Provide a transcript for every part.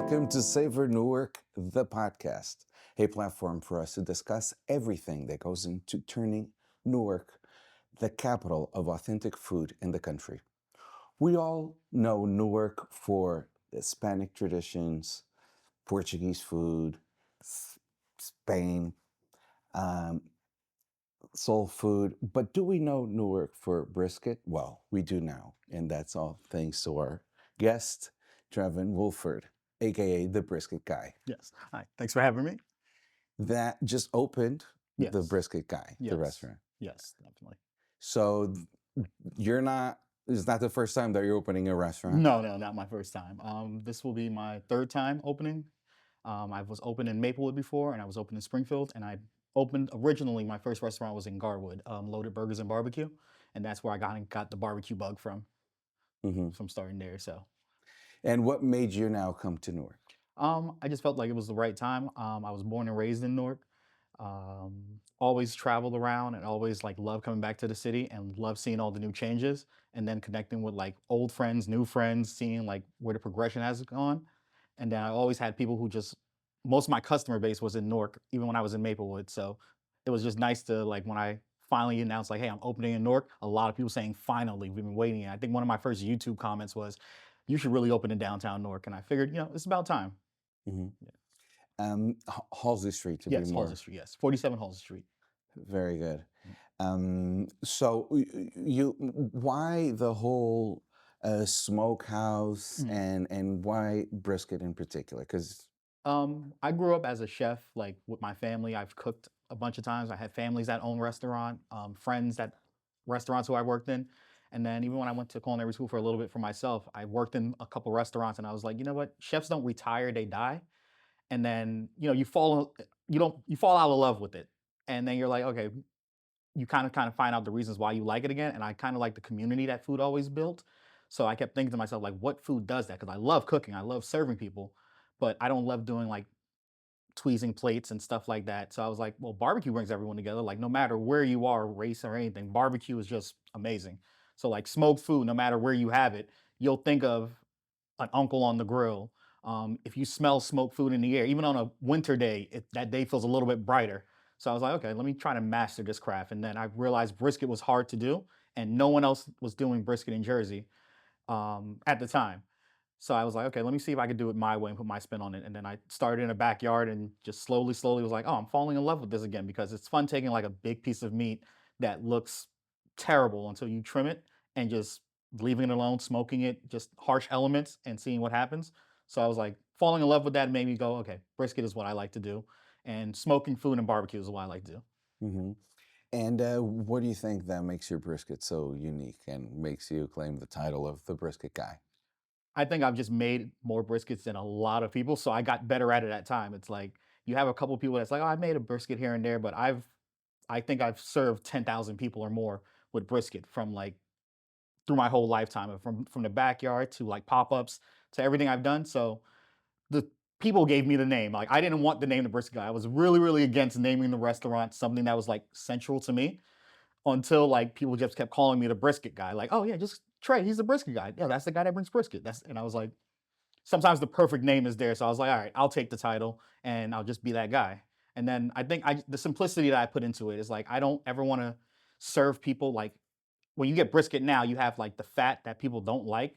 Welcome to Savor Newark, the podcast, a platform for us to discuss everything that goes into turning Newark the capital of authentic food in the country. We all know Newark for Hispanic traditions, Portuguese food, Spain, um, soul food, but do we know Newark for brisket? Well, we do now, and that's all thanks to our guest, Trevon Woolford, aka the Brisket Guy. Yes. Hi. Thanks for having me. That just opened the Yes. Brisket Guy, the Yes. restaurant. Yes, definitely. So you're not, it's not the first time that you're opening a restaurant. No, not my first time. This will be my third time opening. I was open in Maplewood before, and I was open in Springfield, and I opened originally. My first restaurant was in Garwood, Loaded Burgers and Barbecue, and that's where I got the barbecue bug Hmm. from starting there. So, And what made you now come to Newark? I just felt like it was the right time. I was born and raised in Newark. Always traveled around and always like love coming back to the city and love seeing all the new changes and then connecting with like old friends, new friends, seeing like where the progression has gone. And then I always had people who just most of my customer base was in Newark, even when I was in Maplewood. So it was just nice to like when I finally announced like, hey, I'm opening in Newark, a lot of people saying finally, we've been waiting. And I think one of my first YouTube comments was, you should really open in downtown Newark. And I figured, it's about time. Hmm. Yeah. Halsey Street to be Yes, more. Halsey Street. Yes, 47 Halsey Street. Very good. Mm. So why the whole smokehouse Mm. and why brisket in particular? Because I grew up as a chef, like with my family. I've cooked a bunch of times. I had families that own restaurant, friends that restaurants who I worked in. And then even when I went to culinary school for a little bit for myself, I worked in a couple restaurants and I was like, you know what? Chefs don't retire, they die. And then, you fall out of love with it. And then you're like, okay, you kind of find out the reasons why you like it again. And I kind of like the community that food always built. So I kept thinking to myself, like, what food does that? Because I love cooking, I love serving people, but I don't love doing like tweezing plates and stuff like that. So I was like, well, barbecue brings everyone together. Like, no matter where you are, race or anything, barbecue is just amazing. So, like, smoked food, no matter where you have it, you'll think of an uncle on the grill. If you smell smoked food in the air, even on a winter day, that day feels a little bit brighter. So I was like, okay, let me try to master this craft. And then I realized brisket was hard to do, and no one else was doing brisket in Jersey at the time. So I was like, okay, let me see if I could do it my way and put my spin on it. And then I started in a backyard and just slowly was like, oh, I'm falling in love with this again because it's fun taking like a big piece of meat that looks terrible until you trim it and just leaving it alone, smoking it, just harsh elements and seeing what happens. So I was like, falling in love with that made me go, okay, brisket is what I like to do. And smoking food and barbecue is what I like to do. hmm. And what do you think that makes your brisket so unique and makes you claim the title of the Brisket Guy? I think I've just made more briskets than a lot of people, so I got better at it at time. It's like you have a couple people that's like, "Oh, I made a brisket here and there," but I think I've served 10,000 people or more with brisket from like through my whole lifetime, from the backyard to like pop-ups to everything I've done. So the people gave me the name. Like I didn't want the name the Brisket Guy. I was really against naming the restaurant something that was like central to me until like people just kept calling me the Brisket Guy. Like, "Oh yeah, just Trey, he's the Brisket Guy. Yeah, that's the guy that brings brisket." And I was like, sometimes the perfect name is there. So I was like, all right, I'll take the title and I'll just be that guy. And then I think the simplicity that I put into it is like I don't ever want to serve people like when you get brisket now, you have like the fat that people don't like,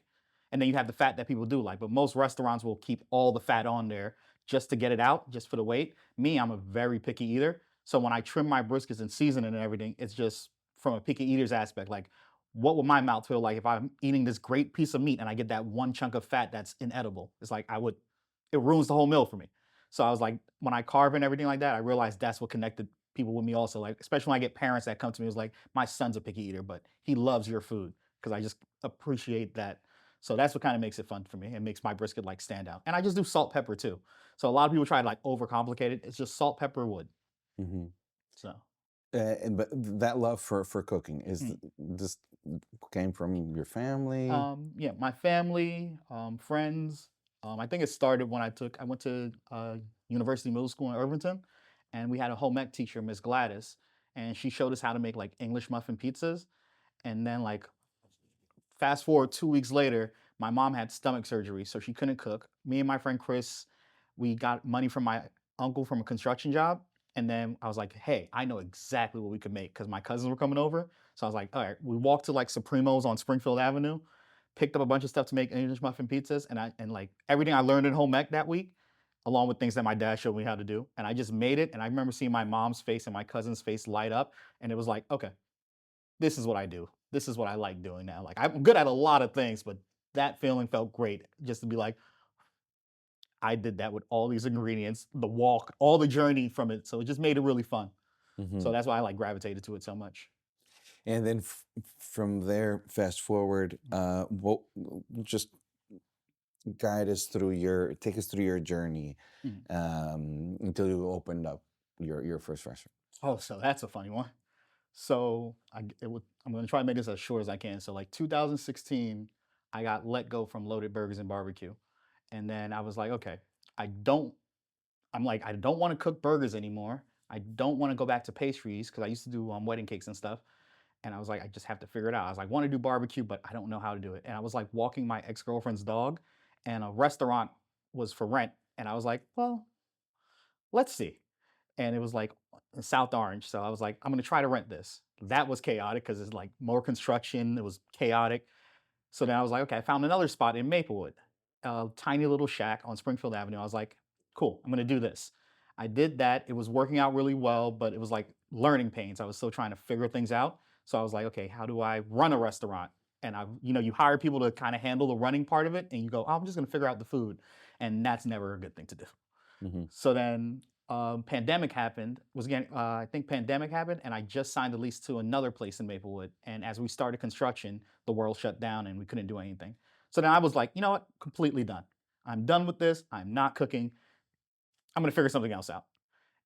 and then you have the fat that people do like. But most restaurants will keep all the fat on there just to get it out, just for the weight. Me, I'm a very picky eater. So when I trim my briskets and season it and everything, it's just from a picky eater's aspect. Like, what would my mouth feel like if I'm eating this great piece of meat and I get that one chunk of fat that's inedible? It's like it ruins the whole meal for me. So I was like, when I carve and everything like that, I realized that's what connected people with me also. Like, especially when I get parents that come to me, it's like, my son's a picky eater, but he loves your food because I just appreciate that. So that's what kind of makes it fun for me. It makes my brisket like stand out. And I just do salt, pepper too. So a lot of people try to like overcomplicate it. It's just salt, pepper, wood. Hmm. So But that love for cooking mm. this came from your family. Yeah, my family, friends. I think it started when I went to University Middle School in Irvington, and we had a home ec teacher, Miss Gladys, and she showed us how to make like English muffin pizzas. And then like fast forward 2 weeks later, My mom had stomach surgery, so she couldn't cook. Me and my friend Chris, we got money from my uncle from a construction job. And then I was like, hey, I know exactly what we could make because my cousins were coming over. So I was like, all right, we walked to like Supremos on Springfield Avenue, picked up a bunch of stuff to make English muffin pizzas, and like everything I learned in home ec that week, along with things that my dad showed me how to do. And I just made it. And I remember seeing my mom's face and my cousin's face light up. And it was like, okay, this is what I do. This is what I like doing now. Like I'm good at a lot of things, but that feeling felt great just to be like, I did that with all these ingredients, the walk, all the journey from it. So it just made it really fun. Hmm. So that's why I like gravitated to it so much. And then from there, fast forward, what just take us through your journey Mhm. until you opened up your first restaurant. Oh, so that's a funny one. So I'm going to try to make this as short as I can. So like 2016, I got let go from Loaded Burgers and Barbecue. And then I was like, okay, I don't I don't want to cook burgers anymore. I don't want to go back to pastries because I used to do wedding cakes and stuff. And I was like, I just have to figure it out. I was like, want to do barbecue, but I don't know how to do it. And I was like walking my ex girlfriend's dog, and a restaurant was for rent. And I was like, well, let's see. And it was like in South Orange. So I was like, I'm going to try to rent this. That was chaotic because it's like more construction. It was chaotic. So then I was like, okay, I found another spot in Maplewood, a tiny little shack on Springfield Avenue. I was like, cool, I'm gonna do this. I did that. It was working out really well, but it was like learning pains. I was still trying to figure things out. So I was like, okay, how do I run a restaurant? And you hire people to kind of handle the running part of it, and you go, oh, I'm just gonna figure out the food, and that's never a good thing to do. Hmm. So then pandemic happened. Was again, I think pandemic happened, and I just signed a lease to another place in Maplewood. And as we started construction, the world shut down, and we couldn't do anything. So then I was like, you know what? Completely done. I'm done with this. I'm not cooking. I'm gonna figure something else out.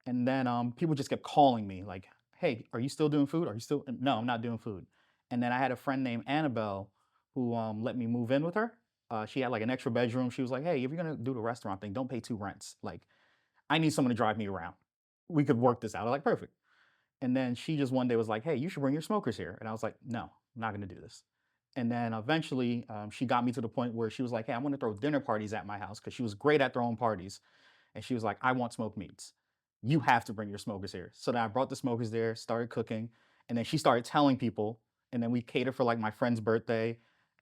And then people just kept calling me like, "Hey, are you still doing food? Are you still?" No, I'm not doing food. And then I had a friend named Annabelle who let me move in with her. She had like an extra bedroom. She was like, "Hey, if you're gonna do the restaurant thing, don't pay two rents. Like, I need someone to drive me around. We could work this out." I was like, perfect. And then she just one day was like, hey, you should bring your smokers here. And I was like, no, I'm not going to do this. And then eventually she got me to the point where she was like, hey, I'm going to throw dinner parties at my house because she was great at throwing parties. And she was like, I want smoked meats. You have to bring your smokers here. So then I brought the smokers there, started cooking. And then she started telling people. And then we catered for like my friend's birthday.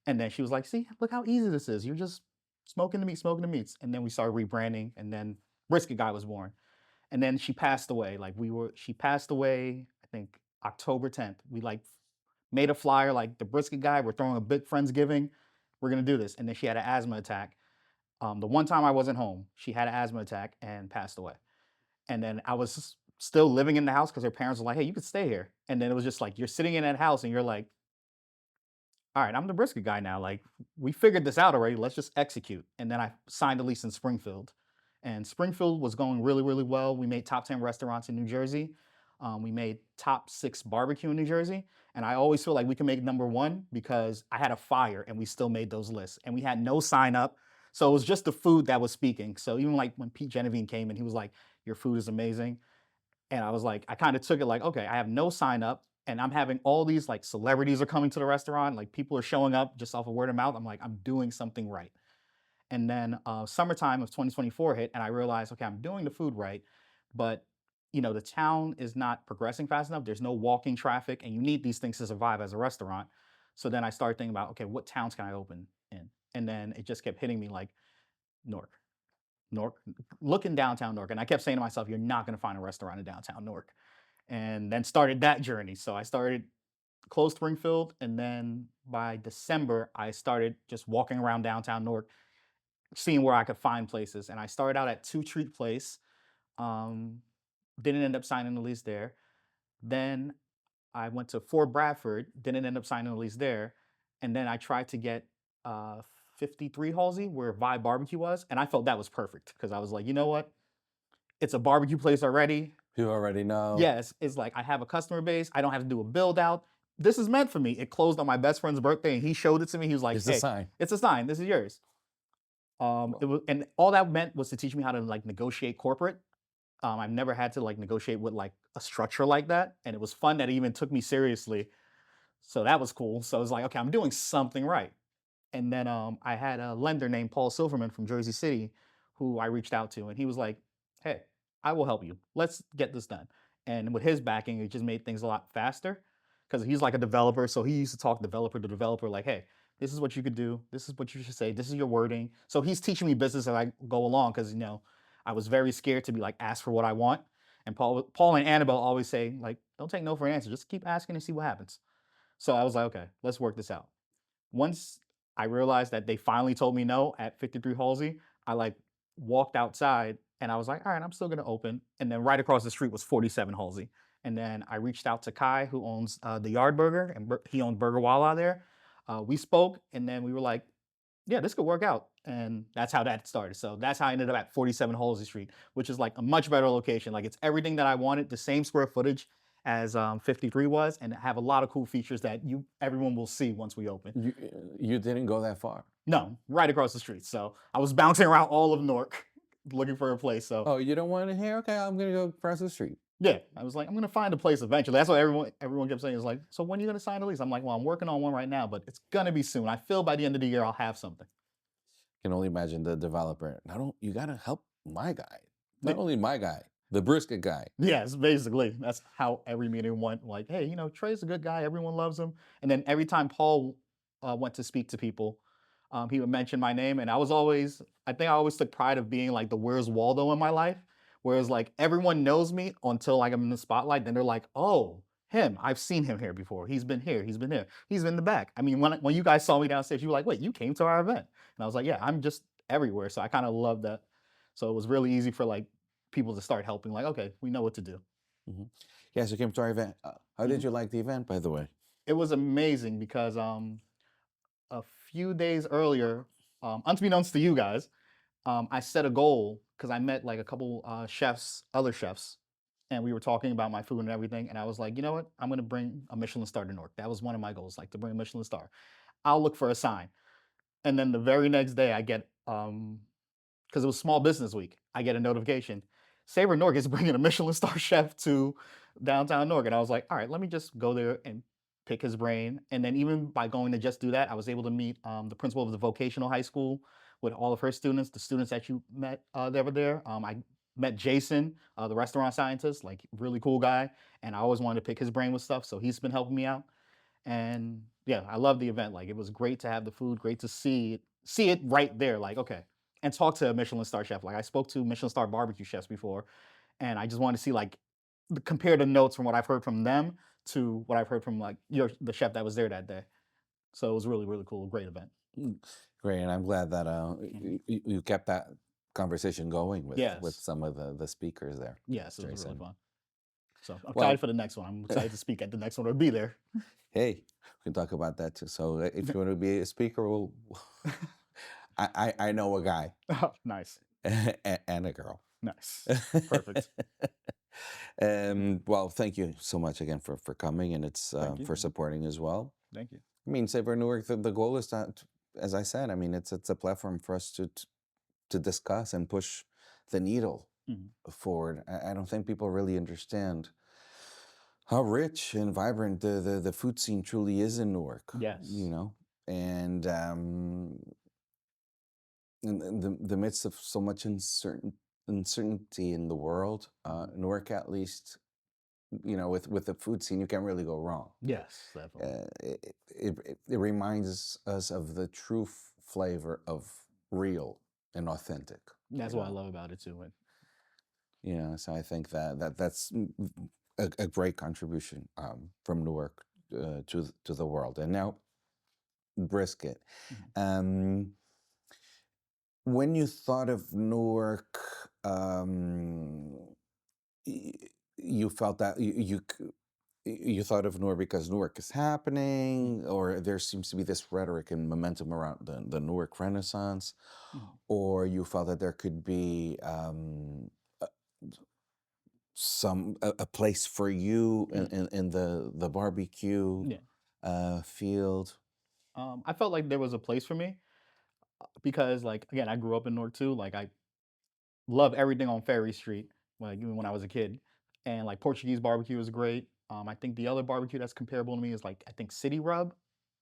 And then she was like, see, look how easy this is. You're just smoking the meat, smoking the meats. And then we started rebranding. And then Brisket Guy was born. And then she passed away. She passed away, I think October 10th. We like made a flyer like the Brisket Guy. We're throwing a big Friendsgiving. We're gonna do this. And then she had an asthma attack. The one time I wasn't home, she had an asthma attack and passed away. And then I was still living in the house because her parents were like, hey, you could stay here. And then it was just like you're sitting in that house and you're like, all right, I'm the Brisket Guy now. Like, we figured this out already. Let's just execute. And then I signed a lease in Springfield. And Springfield was going really, really well. We made top 10 restaurants in New Jersey. We made top 6 barbecue in New Jersey. And I always feel like we can make number one because I had a fire and we still made those lists. And we had no sign up. So it was just the food that was speaking. So even like when Pete Genevieve came and he was like, your food is amazing. And I was like, I kind of took it like, okay, I have no sign up and I'm having all these like celebrities are coming to the restaurant. Like people are showing up just off of word of mouth. I'm like, I'm doing something right. And then summertime of 2024 hit and I realized, okay, I'm doing the food right, but the town is not progressing fast enough. There's no walking traffic and you need these things to survive as a restaurant. So then I started thinking about, okay, what towns can I open in? And then it just kept hitting me like Newark, Newark, looking downtown Newark. And I kept saying to myself, you're not going to find a restaurant in downtown Newark, and then started that journey. So I started close Springfield, and then by December, I started just walking around downtown Newark, seeing where I could find places. And I started out at Two Treat Place. Um, didn't end up signing the lease there. Then I went to Fort Bradford. Didn't end up signing the lease there. And then I tried to get uh, 53 Halsey, where Vibe Barbecue was, and I felt that was perfect because I was like, you know what? It's a barbecue place already. You already know. Yes, it's like I have a customer base. I don't have to do a build out. This is meant for me. It closed on my best friend's birthday, and he showed it to me. He was like, It's a "Hey, sign. it's a sign. This is yours." It was, and all that meant was to teach me how to like negotiate corporate. I've never had to like negotiate with like a structure like that, and it was fun that it even took me seriously. So that was cool. So I was like, okay, I'm doing something right. And then I had a lender named Paul Silverman from Jersey City who I reached out to, and he was like, "Hey, I will help you. Let's get this done." And with his backing, it just made things a lot faster because he's like a developer. So he used to talk developer to developer, like, "Hey, this is what you could do. This is what you should say. This is your wording." So he's teaching me business as I go along because I was very scared to be like asked for what I want. And Paul and Annabelle always say like, "Don't take no for an answer. Just keep asking and see what happens." So I was like, "Okay, let's work this out." Once I realized that they finally told me no at 53 Halsey, I like walked outside and I was like, all right, I'm still gonna open. And then right across the street was 47 Halsey. And then I reached out to Kai, who owns the Yard Burger, and he owns Burger Walla there. We spoke, and then we were like, yeah, this could work out. And that's how that started. So that's how I ended up at 47 Halsey Street, which is like a much better location. Like it's everything that I wanted, the same square footage as 53 was, and have a lot of cool features that everyone will see once we open. You didn't go that far. No, right across the street. So I was bouncing around all of Newark looking for a place. So Oh, you don't want it here? Okay, I'm gonna go across the street. yeah, I was like, I'm gonna find a place eventually. That's what everyone kept saying is like, so when are you gonna sign the lease? I'm like, well, I'm working on one right now, but it's gonna be soon. I feel by the end of the year I'll have something. Can only imagine the developer. Not only you gotta help my guy. Yeah, Not only my guy, the brisket guy. yes, basically. That's how every meeting went. Like, hey, Trey's a good guy. Everyone loves him. And then every time Paul went to speak to people, he would mention my name. And I think I always took pride of being like the Where's Waldo in my life. Whereas like everyone knows me until like I'm in the spotlight. Then they're like, oh, him. I've seen him here before. He's been here. He's been here. He's been in the back. I mean, when you guys saw me downstairs, you were like, wait, you came to our event. And I was like, yeah, I'm just everywhere. So I kind of love that. So it was really easy for like people to start helping. Like, okay, we know what to do. Hmm. Yes, you came to our event. How did Mhm. you like the event, by the way? It was amazing because a few days earlier, unbeknownst to you guys, I set a goal because I met like a couple other chefs, and we were talking about my food and everything. And I was like, you know what? I'm gonna bring a Michelin star to Newark. That was one of my goals, like to bring a Michelin star. I'll look for a sign. And then the very next day, I get because it was Small Business Week, I get a notification. Savor Newark is bringing a Michelin star chef to downtown Newark. And I was like, all right, let me just go there and pick his brain. And then even by going to just do that, I was able to meet the principal of the vocational high school with all of her students, the students that you met that were there. I met Jason, the restaurant scientist, like really cool guy. And I always wanted to pick his brain with stuff. So he's been helping me out. And yeah, I love the event. Like it was great to have the food, great to see it right there. Like, okay, and talk to a Michelin star chef. Like I spoke to Michelin star barbecue chefs before, and I just wanted to see like compare the notes from what I've heard from them to what I've heard from like the chef that was there that day. So it was really, really cool. Great event. Mm, great, and I'm glad that Mhm. you kept that conversation going with Yes. some of the speakers there, Yes, it was really Jason. fun. So I'm excited Well, for the next one. I'm excited to speak at the next one or be there. hey, we can talk about that too. So if you want to be a speaker, well, I know a guy Oh, nice. and a girl. Nice. Perfect. Well, thank you so much again for coming, and it's Thank you. for supporting as well. Thank you. I mean, Savor Newark, the goal is that, as I said, I mean, it's a platform for us to discuss and push the needle Mhm. forward. I don't think people really understand how rich and vibrant the food scene truly is in Newark, Yes. and in the midst of so much uncertainty in the world, Mhm. Newark at least, with the food scene, you can't really go wrong. Yes, definitely. It reminds us of the true flavor of real and authentic. You That's what I know, love about it too. And so I think that's a great contribution from Newark to the world. And now brisket. mhm, Um, when you thought of Newark, y- you felt that you thought of Newark because Newark is mhm, happening, or there seems to be this rhetoric and momentum around the Newark Renaissance, mhm. or you felt that there could be a- a place for you Mhm. in the barbecue Yeah. field. I felt like there was a place for me because, like, again, I grew up in Newark too. Like, I love everything on Ferry Street, like even when I was a kid, and like Portuguese barbecue is great. I think the other barbecue that's comparable to me is like I think City Rub.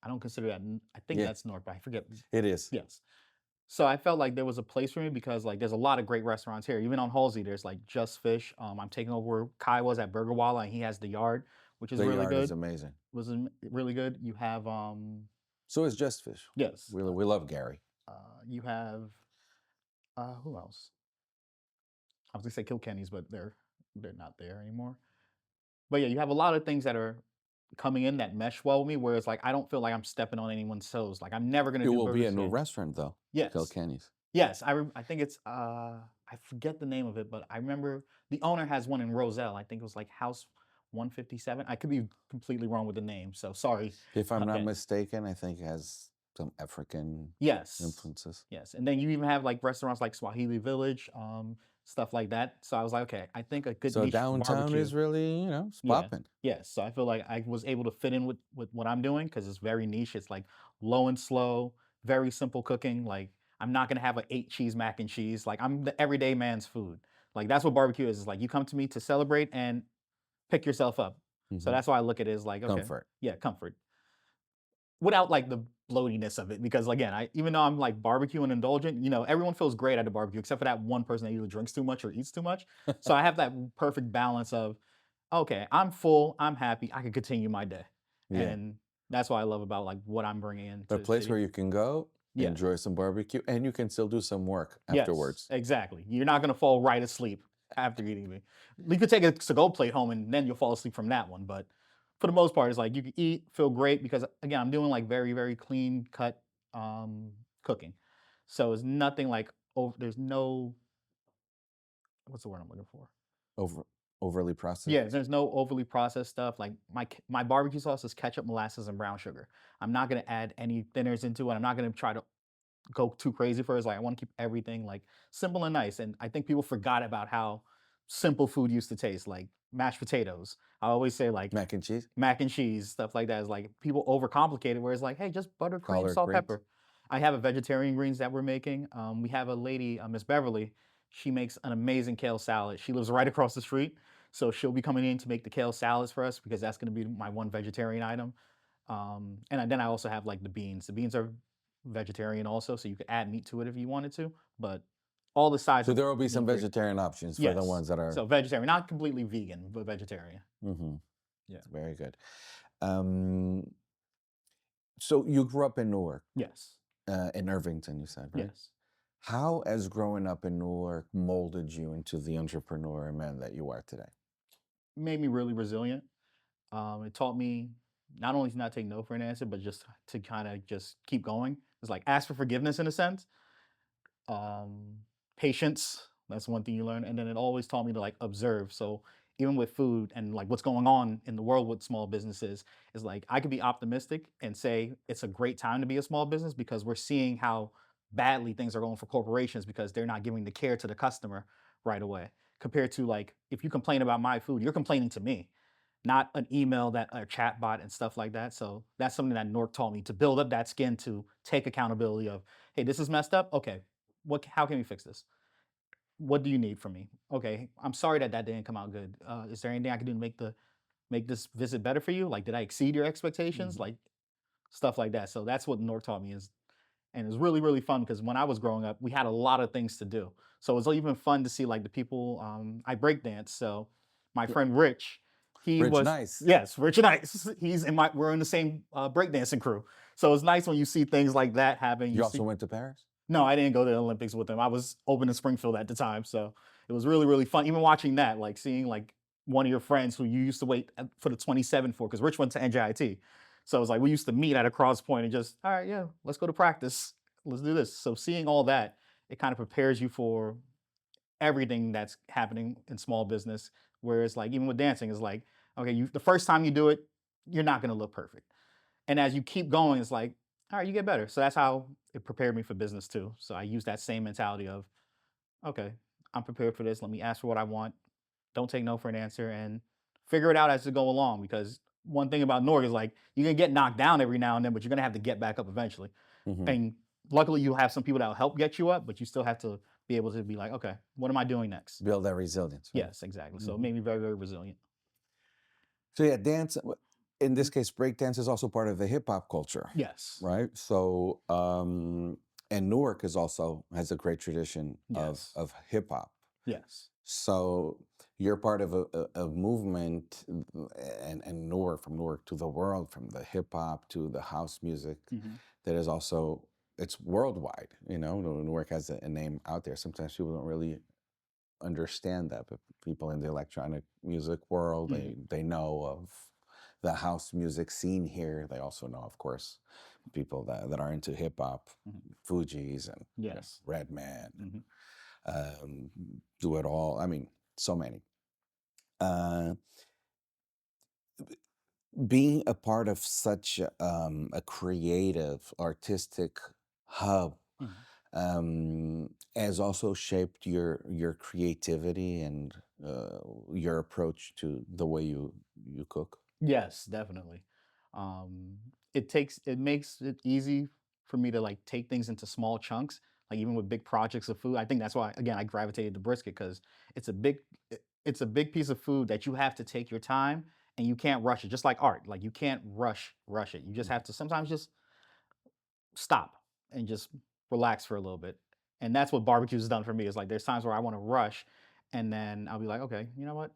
I don't consider that. I think Yeah, that's Newark, but I forget. it is. Yes. So I felt like there was a place for me because like there's a lot of great restaurants here. Even on Halsey, there's like Just Fish. I'm taking over where Kai was at Burger Walla, and he has the Yard, which is The really yard is good. amazing. Really good. You have So is Just Fish. yes. We love Gary. You have who else? I was gonna say Kilkenny's, but they're not there anymore. But yeah, you have a lot of things that are coming in that mesh well with me, where it's like I don't feel like I'm stepping on anyone's toes. Like I'm never gonna It do will be a burgers new again. restaurant though. Yes. Kilkenny's. Yes, I think it's I forget the name of it, but I remember the owner has one in Roselle. I think it was like House 157. I could be completely wrong with the name, so sorry. If I'm not Okay. mistaken, I think it has some African Yes. influences. Yes. And then you even have like restaurants like Swahili Village, stuff like that. So I was like, okay, I think a good So niche for downtown barbecue. is really, it's Yeah. popping. Yes. So I feel like I was able to fit in with what I'm doing because it's very niche. It's like low and slow, very simple cooking. Like I'm not gonna have a 8 cheese mac and cheese. Like I'm the everyday man's food. Like that's what barbecue is. It's like you come to me to celebrate and pick yourself up. So Mhm. that's why I look at it as like, okay, Comfort. yeah, comfort. Without like the bloatiness of it. Because again, I even though I'm like barbecue and indulgent, everyone feels great at the barbecue except for that one person that either drinks too much or eats too much. So I have that perfect balance of okay, I'm full, I'm happy, I can continue my day. Yeah. And that's what I love about like what I'm bringing into A the place city. where you can go, Yeah. enjoy some barbecue, and you can still do some work Yes, afterwards. exactly. You're not gonna fall right asleep after eating me. You could take a to-go plate home and then you'll fall asleep from that one. But for the most part, it's like you can eat, feel great because again, I'm doing like very, very clean cut cooking. So it's nothing like there's no what's the word I'm looking for? Over overly processed. Yeah, there's no overly processed stuff. Like my barbecue sauce is ketchup, molasses, and brown sugar. I'm not gonna add any thinners into it. I'm not gonna try to go too crazy for it. It's like I want to keep everything like simple and nice. And I think people forgot about how simple food used to taste, like mashed potatoes. I always say like Mac and cheese, mac and cheese, stuff like that. Is like people overcomplicate it, where it's like, hey, just butter, cream, collard salt, greens. pepper. I have a vegetarian greens that we're making. We have a lady, Miss Beverly. She makes an amazing kale salad. She lives right across the street, so she'll be coming in to make the kale salads for us because that's going to be my one vegetarian item. And then I also have like the beans. The beans are vegetarian also, so you could add meat to it if you wanted to. But all the sides So are there will be some gluten-free. vegetarian options for the Yes. ones that are. So vegetarian, not completely vegan, but vegetarian. Mm-hmm. Yeah. Very good. So you grew up in Newark, Yes. in Irvington, you said, right? Yes. How has growing up in Newark molded you into the entrepreneur man that you are today? Made me really resilient. It taught me not only to not take no for an answer, but just to kind of just keep going. It's like ask for forgiveness in a sense. um Patience, that's one thing you learn, and then it always taught me to like observe. So even with food and like what's going on in the world with small businesses, is like I could be optimistic and say it's a great time to be a small business because we're seeing how badly things are going for corporations because they're not giving the care to the customer right away, compared to like if you complain about my food, you're complaining to me, not an email, that a chat bot and stuff like that. So that's something that Nork taught me, to build up that skin to take accountability of, hey, this is messed up. Okay, how can we fix this? What do you need from me? Okay, I'm sorry that that didn't come out good. Is there anything I can do to make this visit better for you? Like, did I exceed your expectations? Mhm. Like stuff like that. So that's what Nork taught me is, and it was really really fun because when I was growing up, we had a lot of things to do. So it was even fun to see like the people. I break dance, so my Yeah. friend Rich, he Rich was Nice. yes, Rich and Ice. We're in the same breakdancing crew. So it's nice when you see things like that happen. You You see also went to Paris? no, I didn't go to the Olympics with them. I was open in Springfield at the time, so it was really, really fun. Even watching that, like seeing like one of your friends who you used to wait for the 27 for, because Rich went to NJIT. So it was like we used to meet at a cross point and just, all right, yeah, let's go to practice. Let's do this. So seeing all that, it kind of prepares you for everything that's happening in small business. Whereas like even with dancing, it's like, okay, the first time you do it, you're not gonna look perfect. And as you keep going, it's like, all right, you get better. So that's how it prepared me for business too. So I use that same mentality of, okay, I'm prepared for this. Let me ask for what I want. Don't take no for an answer and figure it out as you go along. Because one thing about Norg is like you can get knocked down every now and then, but you're gonna have to get back up eventually. Mhm. And luckily you'll have some people that will help get you up, but you still have to be able to be like, okay, what am I doing next? Build that resilience. Right? Yes, exactly. So it Mhm. made me very, very resilient. So yeah, dance. in this case, breakdance is also part of the hip hop culture, Yes. right? So, and Newark is also has a great tradition Yes. of hip hop. Yes. So you're part of a movement, and Newark, from Newark to the world, from the hip hop to the house music, Mhm. that is also, it's worldwide. You know, Newark has a name out there. Sometimes people don't really understand that, but people in the electronic music world, Mhm. they know of the house music scene here. They also know, of course, people that are into hip hop, Mhm. Fugees and Yes. Redman, Mhm. Do It All. I mean, so many. Uh, Being a part of such a creative, artistic hub Mhm. has also shaped your creativity and your approach to the way you cook. Yes, definitely. It makes it easy for me to like take things into small chunks, like even with big projects of food. I think that's why again I gravitated to brisket because it's a big piece of food that you have to take your time and you can't rush it. Just like art, like you can't rush it. You just have Mhm, to sometimes just stop and just relax for a little bit. And that's what barbecue has done for me. Is like there's times where I want to rush, and then I'll be like, okay, you know what?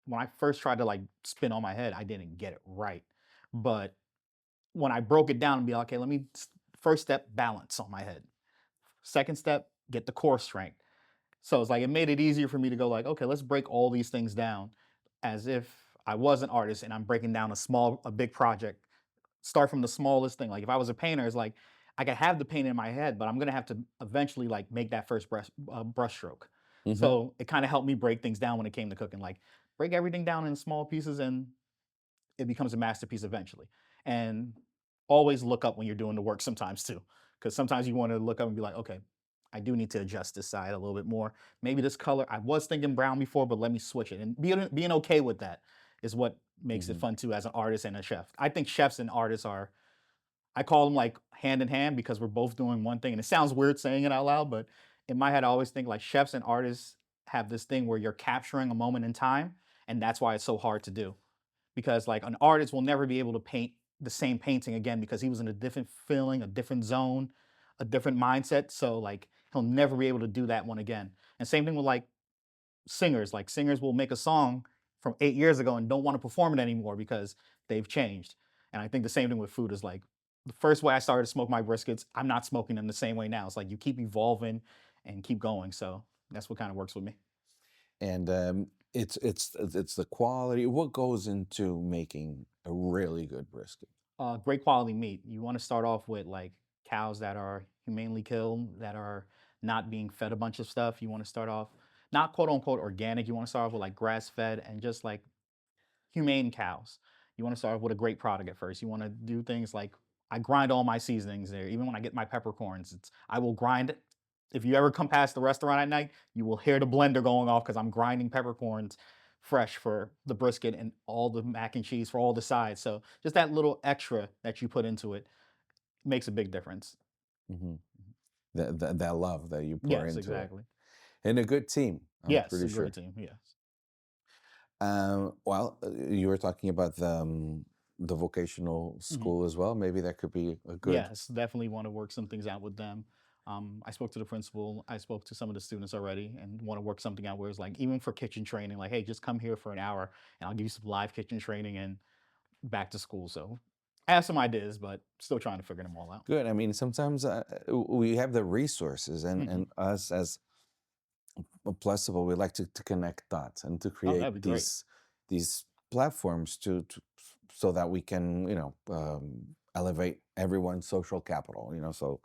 When I first tried to like spin on my head, I didn't get it right. But when I broke it down and be like, okay, first step, balance on my head. Second step, get the core strength. So it's like it made it easier for me to go like, okay, let's break all these things down as if I was an artist and I'm breaking down a big project. Start from the smallest thing. Like if I was a painter, it's like I could have the paint in my head, but I'm gonna have to eventually like make that first brush stroke. mhm, So it kind of helped me break things down when it came to cooking. Like break everything down in small pieces and it becomes a masterpiece eventually. And always look up when you're doing the work sometimes too. Because sometimes you want to look up and be like, okay, I do need to adjust this side a little bit more. Maybe this color, I was thinking brown before, but let me switch it. And being okay with that is what makes it mhm. fun too as an artist and a chef. I think chefs and artists are, I call them like hand in hand because we're both doing one thing. And it sounds weird saying it out loud, but in my head, I always think like chefs and artists have this thing where you're capturing a moment in time. And that's why it's so hard to do because like an artist will never be able to paint the same painting again because he was in a different feeling, a different zone, a different mindset. So like he'll never be able to do that one again. And same thing with like singers. Like singers will make a song from 8 years ago and don't want to perform it anymore because they've changed. And I think the same thing with food is like the first way I started to smoke my briskets, I'm not smoking them the same way now. It's like you keep evolving and keep going. So that's what kind of works with me. And it's the quality. What goes into making a really good brisket? Great quality meat. You want to start off with like cows that are humanely killed, that are not being fed a bunch of stuff. You want to start off not quote unquote organic. You want to start off with like grass fed and just like humane cows. You want to start with a great product at first. You want to do things like I grind all my seasonings there. Even when I get my peppercorns, I will grind it. If you ever come past the restaurant at night, you will hear the blender going off because I'm grinding peppercorns fresh for the brisket and all the mac and cheese for all the sides. So just that little extra that you put into it makes a big difference. Hmm. That love that you pour Yes, into it, exactly. and a good team. I'm Yes, pretty a great sure. team. Yes. Well, you were talking about the vocational Mhm. school as well. Maybe that could be a good. Yes, definitely want to work some things out with them. I spoke to the principal. I spoke to some of the students already, and want to work something out where it's like even for kitchen training, like, hey, just come here for an hour, and I'll give you some live kitchen training and back to school. So I have some ideas, but still trying to figure them all out. Good. I mean, sometimes we have the resources, Hmm. and us as Plusable, we like to connect dots and to Oh, create that'd be great. these platforms to so that we can, elevate everyone's social capital. So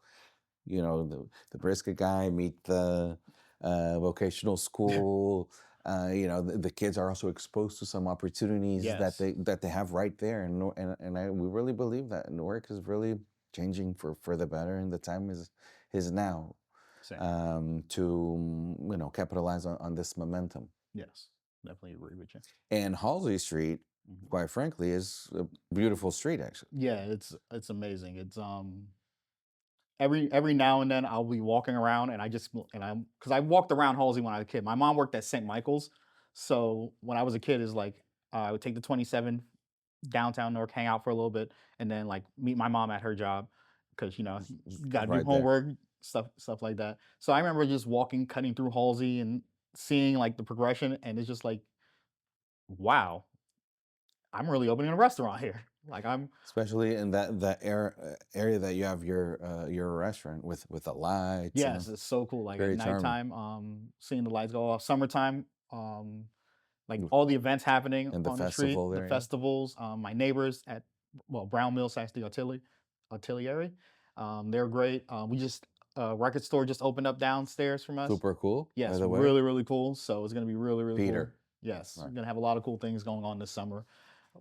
the Brisket Guy meet the vocational school. The kids are also exposed to some opportunities that Yes, they have right there, we really believe that Newark is really changing for the better, and the time is now, same. to capitalize on this momentum. Yes, definitely agree with you. And Halsey Street, Mhm. quite frankly, is a beautiful street actually. Yeah, it's amazing. It's every now and then I'll be walking around and I'm because I walked around Halsey when I was a kid. My mom worked at St. Michael's, so when I was a kid, is like I would take the 27 downtown Newark, hang out for a little bit, and then like meet my mom at her job because you got to do Right there. homework, stuff like that. So I remember just walking, cutting through Halsey, and seeing like the progression, and it's just like, wow, I'm really opening a restaurant here. Like I'm Especially in area that you have your resturant with the lights and Yes, it's so cool. Like at very charming. nighttime, seeing the lights go off. Summertime, like all the events happening And the on the street, festival the there, yeah. festivals. My neighbors at Brown Mill slash the Artillery, they're great. We just record store just opened up downstairs from us. Super cool, by Yes, the way. really cool. So it's gonna be really cool. Peter. Yes, Right. we're gonna have a lot of cool things going on this summer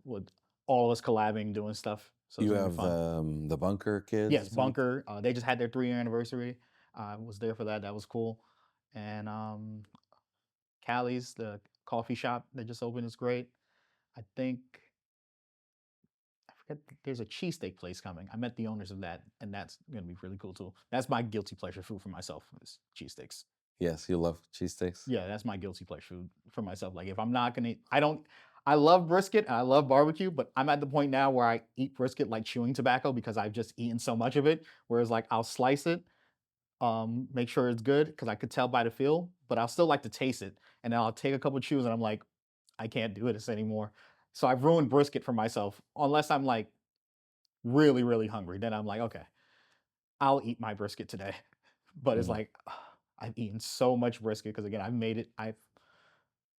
with all of us collabing, doing stuff. So it's You gonna be have fun. the Bunker Kids Yes, or something? Bunker. They just had their 3-year anniversary. I was there for that. That was cool. And Callie's, the coffee shop that just opened, is great. I think I forget. There's a cheesesteak place coming. I met the owners of that, and that's gonna be really cool too. That's my guilty pleasure food for myself is cheesesteaks. Yes, you love cheesesteaks? Yeah, that's my guilty pleasure food for myself. Like if I'm not gonna, I don't. I love brisket and I love barbecue, but I'm at the point now where I eat brisket like chewing tobacco because I've just eaten so much of it. Whereas like I'll slice it, make sure it's good because I could tell by the feel, but I'll still like to taste it. And then I'll take a couple chews and I'm like, I can't do this anymore. So I've ruined brisket for myself unless I'm like really hungry. Then I'm like, okay, I'll eat my brisket today. But it's Mhm. like I've eaten so much brisket because again, I've made it. I've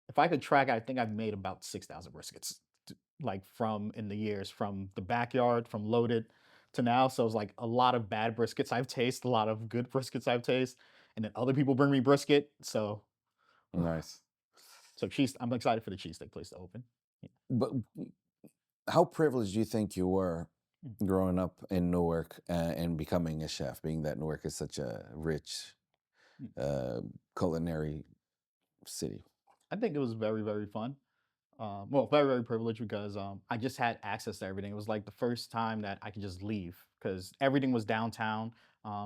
if I could track it, I think I've made about 6,000 briskets, like from in the years from the backyard, from loaded to now. So it's like a lot of bad briskets I've tasted, a lot of good briskets I've tasted, and then other people bring me brisket. So, Nice. so cheese. I'm excited for the cheesesteak place to open. Yeah. But how privileged do you think you were Mm, growing up in Newark and becoming a chef, being that Newark is such a rich mm. uh, culinary city? I think it was very fun. Well, very privileged because I just had access to everything. It was like the first time that I could just leave because everything was downtown.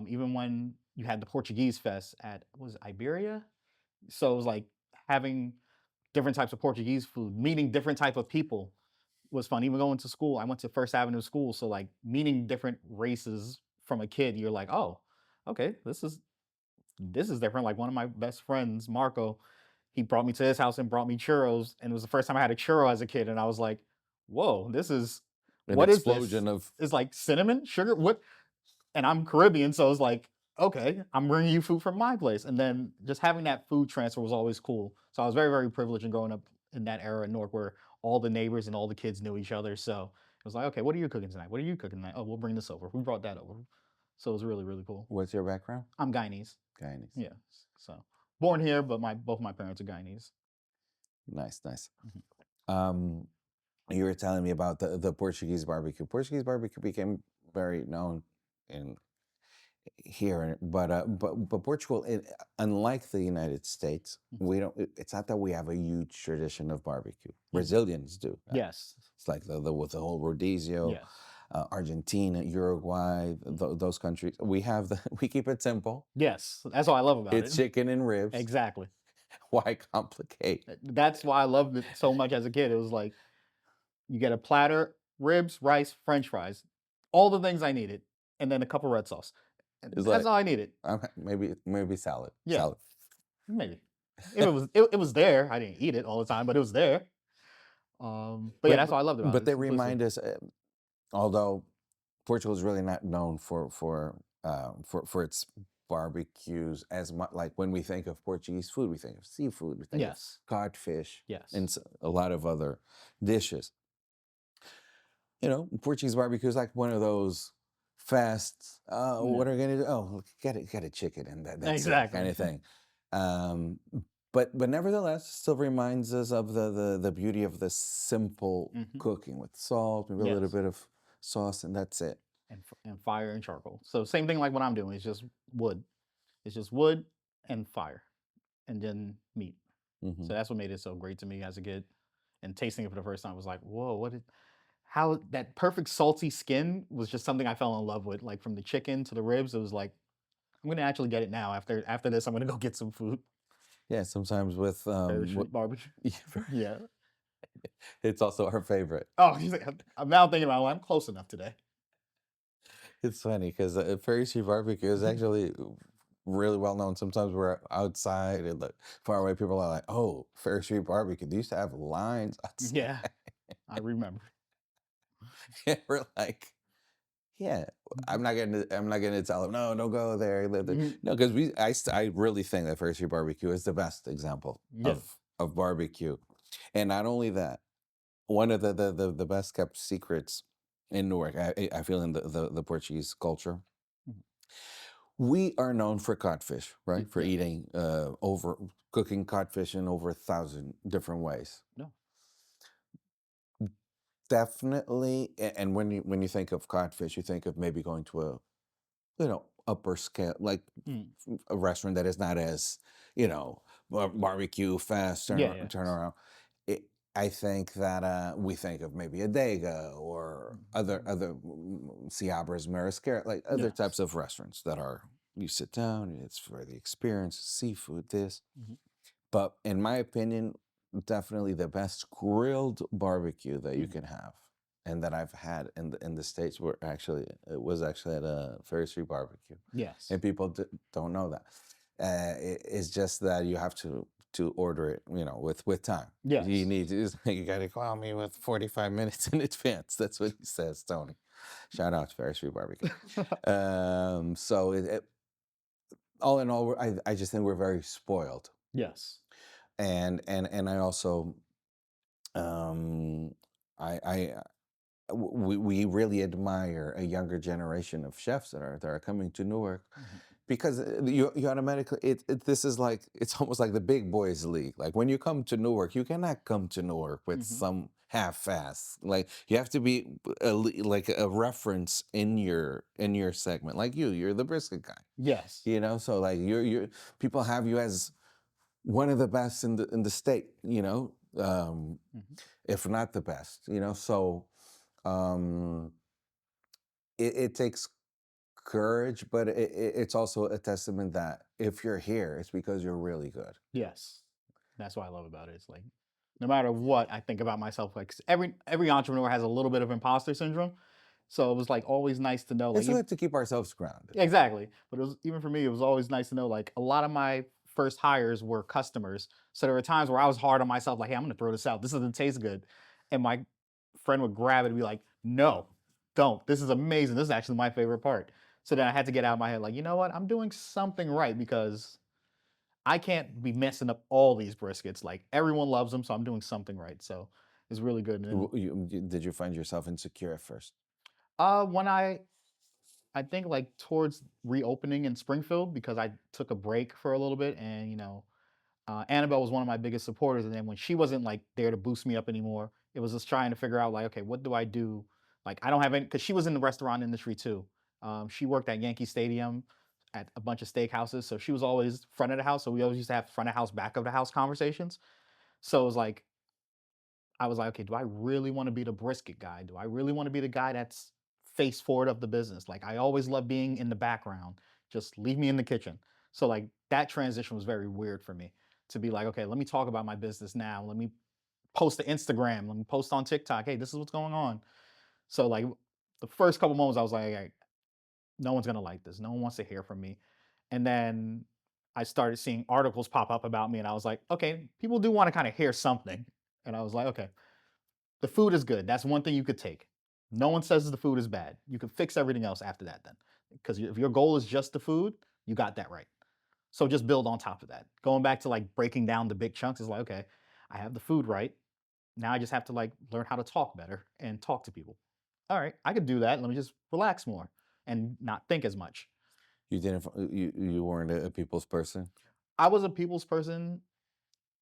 Even when you had the Portuguese fest at was it Iberia, so it was like having different types of Portuguese food, meeting different type of people was fun. Even going to school, I went to First Avenue School, so like meeting different races from a kid, you're like, oh, okay, this is different. Like one of my best friends, Marco, he brought me to his house and brought me churros, and it was the first time I had a churro as a kid, and I was like, "Whoa, An what is this? explosion of It's like cinnamon, sugar, what?" And I'm Caribbean, so it's like, okay, I'm bringing you food from my place, and then just having that food transfer was always cool. So I was very privileged in growing up in that era in Newark, where all the neighbors and all the kids knew each other. So it was like, okay, what are you cooking tonight? What are you cooking tonight? Oh, we'll bring this over. We brought that over. So it was really cool. what's your background? I'm Guyanese. Guyanese. Yeah. So born here, but my both my parents are Guyanese. Nice. Mhm. Um, you were telling me about the Portuguese barbecue. Portuguese barbecue became very known in here, but Portugal, unlike the United States, Mhm. we don't. It's not that we have a huge tradition of barbecue. Mhm. Brazilians do. Yes. It's like the with the whole rodizio, Yes. Argentina, Uruguay, Mhm. those countries. We have the we keep it simple. Yes. That's what I love about it. It's chicken and ribs. Exactly. Why complicate? That's why I loved it so much as a kid. It was like you get a platter, ribs, rice, French fries, all the things I needed, and then a cup of red sauce. And It's that's like all I needed. maybe salad. Yeah, Salad. maybe. If it was there, I didn't eat it all the time, but it was there. But yeah, But that's but, what I loved about but it. they Simplicity. remind us, although Portugal is really not known for its barbecues as much. Like when we think of Portuguese food, we think of seafood, we think of Yes. codfish, Yes. and a lot of other dishes. Portuguese barbecue is like one of those fast. Yeah. What are we gonna do? Oh, get a chicken, and that's it, kind Exactly. of thing. Um, but nevertheless, still reminds us of the beauty of the simple Mhm. cooking with salt, maybe a little Yes. bit of sauce, and that's it. And fire and charcoal. So same thing like what I'm doing. It's just wood. It's just wood and fire, and then meat. Hmm. So that's what made it so great to me as a kid. And tasting it for the first time was like, whoa, how that perfect salty skin was just something I fell in love with. Like from the chicken to the ribs, it was like, I'm gonna actually get it now. After this, I'm gonna go get some food. Yeah, sometimes with Very street barbecue. yeah, Yeah. It's also our favorite. Oh, he's like, I'm now thinking about, well, I'm close enough today. It's funny because Ferry Street Barbecue is actually really well known. Sometimes we're outside and like far away, people are like, "Oh, Ferry Street Barbecue." They used to have lines outside. Yeah, I remember. And we're like, "Yeah, Mhm. I'm not gonna tell them, no, don't go there." Mhm. No, because I really think that Ferry Street Barbecue is the best example Yeah. of barbecue, and not only that, one of the best kept secrets in Newark. I feel in the Portuguese culture. Mhm. We are known for codfish, right? For Yeah. eating over cooking codfish in over 1,000 different ways. No. Definitely, and when you think of codfish, you think of maybe going to a upper scale, like Mm. a restaurant that is not as barbecue fast Yeah, yeah. turn around. It, I think that we think of maybe a Dega or Mhm. other Ciabras, Mariscara, like other types Yes. of restaurants that are you sit down, it's for the experience, seafood, this. Mhm. But in my opinion, definitely the best grilled barbecue that you Mhm. can have, and that I've had in the states were actually it was actually at a Ferry Street Barbecue, Yes. and people don't know that. It's just that you have to order it, with time. You Yes. need to, you got to call me with 45 minutes in advance. That's what he says, Tony. Shout out to Ferry Street Barbecue. So all in all, I just think we're very spoiled, Yes. and I also um I we really admire a younger generation of chefs that are coming to Newark, Mhm. because you automatically this is like it's almost like the big boys league. Like when you come to Newark, you cannot come to Newark with Mhm. some half-ass. Like you have to be like a reference in your segment. Like you're the brisket guy, Yes. so like you're people have you as one of the best in the state, Mhm. if not the best, so um it takes courage, but it's also a testament that if you're here, it's because you're really good. Yes. That's what I love about it. It's like no matter what I think about myself, like every entrepreneur has a little bit of imposter syndrome. So it was like always nice to know, like It's good to keep ourselves grounded. yeah, exactly. But it was even for me, it was always nice to know like a lot of my first hires were customers. So there were times where I was hard on myself, like, hey, I'm gonna throw this out. This doesn't taste good. And my friend would grab it and be like, no, don't. This is amazing. This is actually my favorite part. So then I had to get out of my head, like, you know what? I'm doing something right because I can't be messing up all these briskets. Like everyone loves them, so I'm doing something right. So it's really good. And then Did you find yourself insecure at first? when I think like towards reopening in Springfield because I took a break for a little bit and Annabelle was one of my biggest supporters, and then when she wasn't like there to boost me up anymore, it was just trying to figure out like, okay, what do I do? Like I don't have any because she was in the restaurant industry too. She worked at Yankee Stadium at a bunch of steakhouses, so she was always front of the house. So we always used to have front of house, back of the house conversations. So it was like I was like, okay, do I really want to be the brisket guy? Do I really want to be the guy that's face forward of the business? Like I always love being in the background. Just leave me in the kitchen. So like that transition was very weird for me to be like, okay, let me talk about my business now. Let me post to Instagram. Let me post on TikTok. Hey, this is what's going on. So like the first couple moments, I was like, "Hey, no one's gonna like this. No one wants to hear from me." And then I started seeing articles pop up about me, and I was like, okay, people do want to kind of hear something. And I was like, okay, the food is good. That's one thing you could take. No one says the food is bad. You can fix everything else after that then. Because if your goal is just the food, you got that right. So just build on top of that. Going back to like breaking down the big chunks is like, okay, I have the food right. Now I just have to like learn how to talk better and talk to people. All right, I could do that. Let me just relax more and not think as much. You didn't. You weren't a people's person. I was a people's person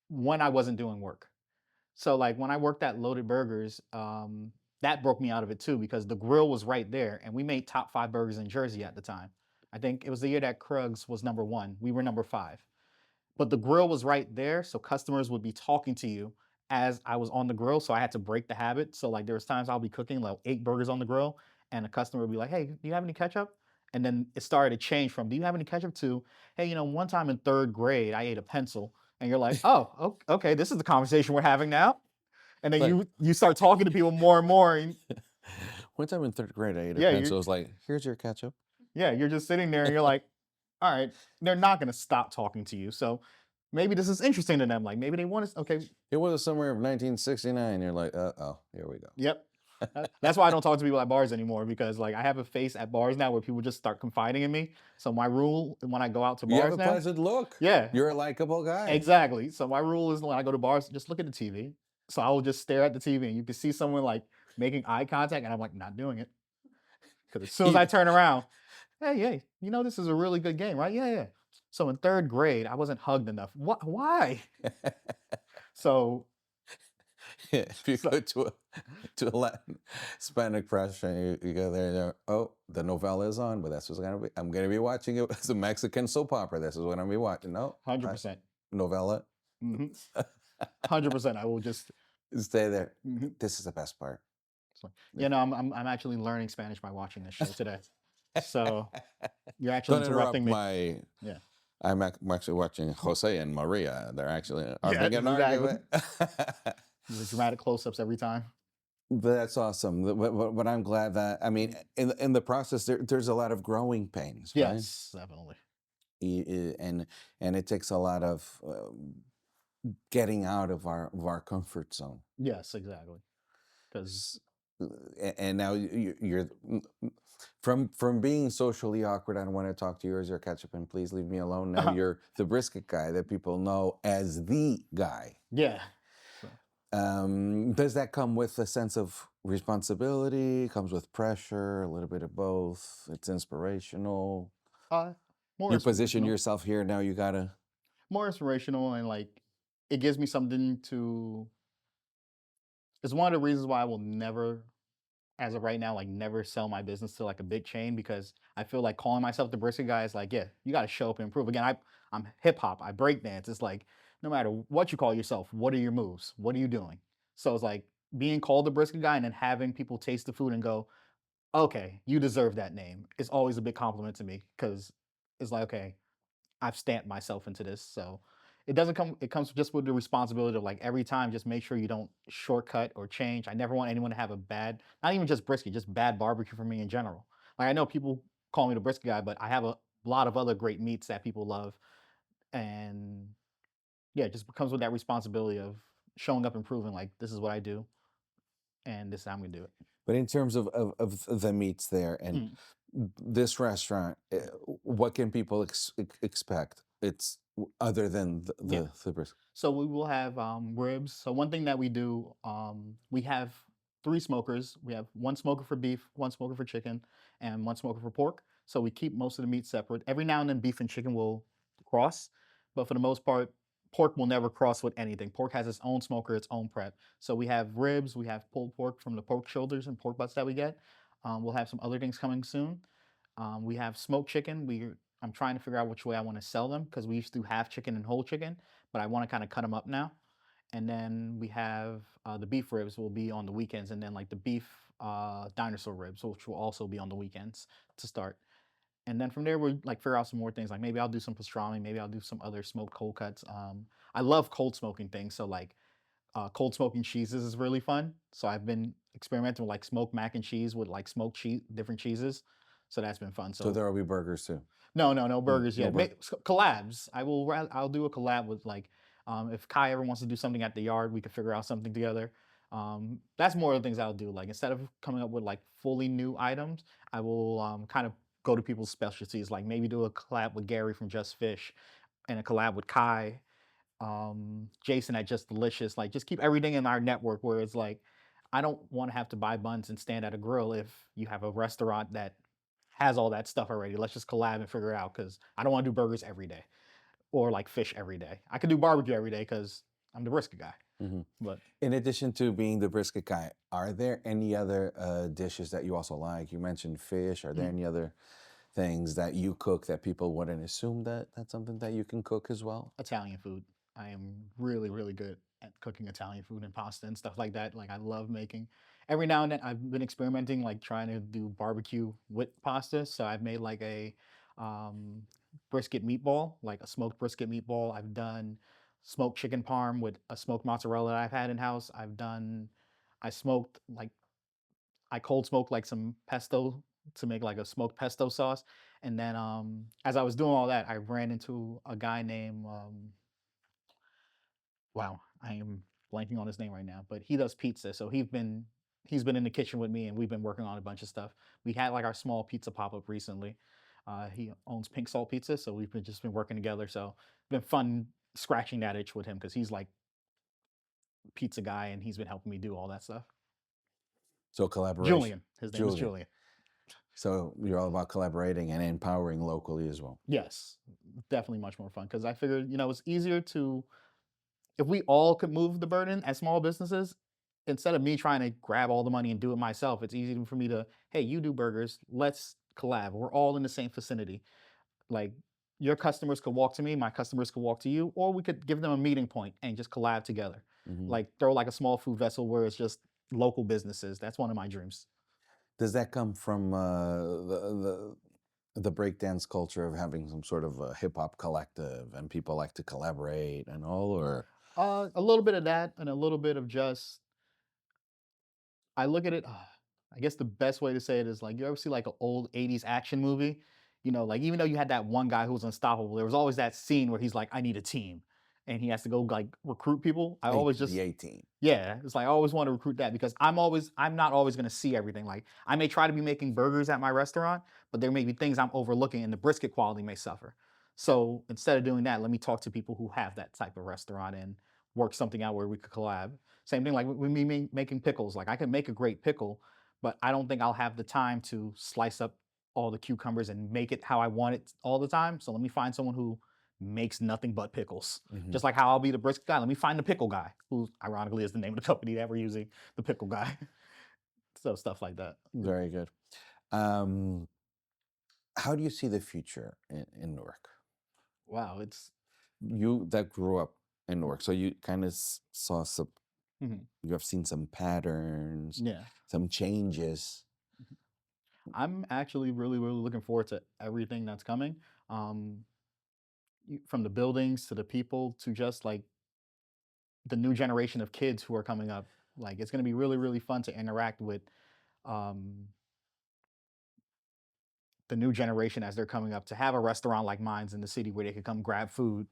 when I wasn't doing work. So like when I worked at Loaded Burgers, that broke me out of it too because the grill was right there, and we made top 5 burgers in Jersey at the time. I think it was the year that Krug's was number one. We were number five, but the grill was right there, so customers would be talking to you as I was on the grill. So I had to break the habit. So like there was times I'll be cooking like 8 burgers on the grill, and a customer would be like, "Hey, do you have any ketchup?" And then it started to change from "Do you have any ketchup?" to "Hey, one time in third grade I ate a pencil," and you're like, "Oh, okay, this is the conversation we're having now." And then Like you start talking to people more and more, and one time in third grade, I ate a yeah, pencil. It was like, here's your ketchup. you're just sitting there and you're like, all right, they're not gonna stop talking to you. So maybe this is interesting to them. Like maybe they want to. Okay, It was the summer of 1969. You're like, oh, here we go. yep. That's why I don't talk to people at bars anymore, because like I have a face at bars now where people just start confiding in me. So my rule when I go out to You have bars a now, pleasant look. yeah, You're a likable guy. exactly. So my rule is when I go to bars, just look at the TV. So I will just stare at the TV, and you can see someone like making eye contact, and I'm like not doing it, because as soon as I You- turn around, hey, this is a really good game, right? Yeah. So in third grade, I wasn't hugged enough. What? Why? So, if you so go to a Latin Hispanic restaurant, you go there, and oh, the novella is on, but that's what's gonna be. I'm gonna be watching it. It's a Mexican soap opera. This is what I'm gonna be watching. No, 100%. novella. 100%. I will just. Stay there. Mhm. This is the best part. So, I'm actually learning Spanish by watching this show today. So you're actually Don't interrupting interrupt me. my. Yeah. I'm actually watching Jose and Maria. They're actually having an Exactly. argument. The dramatic close-ups every time. But that's awesome. But I'm glad that I mean, in the process, there's a lot of growing pains, right? Yes, definitely. And it takes a lot of getting out of our comfort zone. Yes, exactly. Because And now you're from being socially awkward. I don't want to talk to you as your ketchup, and please leave me alone. Now you're the brisket guy that people know as the guy. yeah. So, Does that come with a sense of responsibility? Comes with pressure? A little bit of both? It's inspirational. more You position inspirational. yourself here. Now you gotta. More inspirational, and like it gives me something to. It's one of the reasons why I will never, as of right now, like never sell my business to like a big chain, because I feel like calling myself the brisket guy is like, yeah, you got to show up and improve. Again, I'm hip hop, I break dance. It's like no matter what you call yourself, what are your moves? What are you doing? So it's like being called the brisket guy and then having people taste the food and go, okay, you deserve that name. It's always a big compliment to me, because it's like, okay, I've stamped myself into this. So it doesn't come, it comes just with the responsibility of like every time, just make sure you don't shortcut or change. I never want anyone to have a bad, not even just brisket, just bad barbecue for me in general. Like I know people call me the brisket guy, but I have a lot of other great meats that people love. And yeah, it just comes with that responsibility of showing up and proving like this is what I do and this is how I'm gonna do it. But in terms of the meats there and Mm. this restaurant, what can people expect? It's other than Yeah. the brisket. So we will have ribs. So one thing that we do, we have three smokers. We have one smoker for beef, one smoker for chicken, and one smoker for pork. So we keep most of the meat separate. Every now and then, beef and chicken will cross, but for the most part, pork will never cross with anything. Pork has its own smoker, its own prep. So we have ribs. We have pulled pork from the pork shoulders and pork butts that we get. We'll have some other things coming soon. We have smoked chicken. I'm trying to figure out which way I want to sell them, because we used to have chicken and whole chicken, but I want to kind of cut them up now. And then we have the beef ribs will be on the weekends, and then like the beef dinosaur ribs, which will also be on the weekends to start. And then from there, we like figure out some more things. Like maybe I'll do some pastrami, maybe I'll do some other smoked cold cuts. I love cold smoking things, so like cold smoking cheeses is really fun. So I've been experimenting with like smoked mac and cheese with like smoked cheese, different cheeses. So that's been fun. So So there will be burgers too. no burgers No yet. burger. Collabs. I'll do a collab with like, if Kai ever wants to do something at the yard, we could figure out something together. That's more of the things I'll do. Like instead of coming up with like fully new items, I will kind of go to people's specialties. Like maybe do a collab with Gary from Just Fish, and a collab with Kai, Jason at Just Delicious. Like just keep everything in our network where it's like, I don't want to have to buy buns and stand at a grill if you have a restaurant that has all that stuff already. Let's just collab and figure it out, because I don't want to do burgers every day or like fish every day. I could do barbecue every day because I'm the brisket guy. Mhm. But In addition to being the brisket guy, are there any other dishes that you also like? You mentioned fish. Are there mm, any other things that you cook that people wouldn't assume that that's something that you can cook as well? Italian food. I am really, really good at cooking Italian food and pasta and stuff like that. Like I love making. Every now and then I've been experimenting, like trying to do barbecue with pasta. So I've made like a um, brisket meatball, like a smoked brisket meatball. I've done. smoked chicken parm with a smoked mozzarella that I've had in house. I smoked like I cold smoked like some pesto to make like a smoked pesto sauce. And then as I was doing all that, I ran into a guy named wow, I am blanking on his name right now, but he does pizza. So he's been in the kitchen with me and we've been working on a bunch of stuff. We had like our small pizza pop-up recently. He owns Pink Salt Pizza, so we've been working together. So it's been fun scratching that itch with him because he's like pizza guy and he's been helping me do all that stuff. So collaboration. Julian, his name is Julian. Julian. So you're all about collaborating and empowering locally as well. Yes, definitely much more fun because I figured, it's easier to, if we all could move the burden as small businesses, instead of me trying to grab all the money and do it myself, it's easy for me to, hey, you do burgers, let's collab. We're all in the same vicinity. Like your customers could walk to me, my customers could walk to you, or we could give them a meeting point and just collab together. Hmm. Like throw like a small food vessel where it's just local businesses. That's one of my dreams. Does that come from the breakdance culture of having some sort of a hip hop collective and people like to collaborate and all, or A little bit of that and a little bit of just I look at it, I guess the best way to say it is like you ever see like an old 80s action movie? Like even though you had that one guy who was unstoppable, there was always that scene where he's like, I need a team. And he has to go like recruit people. I always the just 18? yeah, it's like I always want to recruit that because I'm not always going to see everything. Like I may try to be making burgers at my restaurant, but there may be things I'm overlooking and the brisket quality may suffer. So instead of doing that, let me talk to people who have that type of restaurant and work something out where we could collab. Same thing like with me making pickles. Like I can make a great pickle, but I don't think I'll have the time to slice up all the cucumbers and make it how I want it all the time. So let me find someone who makes nothing but pickles. Hmm. Just like how I'll be the brisket guy. Let me find the pickle guy, who ironically is the name of the company that we're using, the pickle guy. So stuff like that. Very good. Um, how do you see the future in Newark? Wow, it's You that grew up in Newark, so you kind of saw some, mhm, you have seen some patterns, yeah. some changes. I'm actually really, really looking forward to everything that's coming. Um, from the buildings to the people to just like the new generation of kids who are coming up. Like it's going to be really, really fun to interact with um, the new generation as they're coming up to have a restaurant like mine's in the city where they could come grab food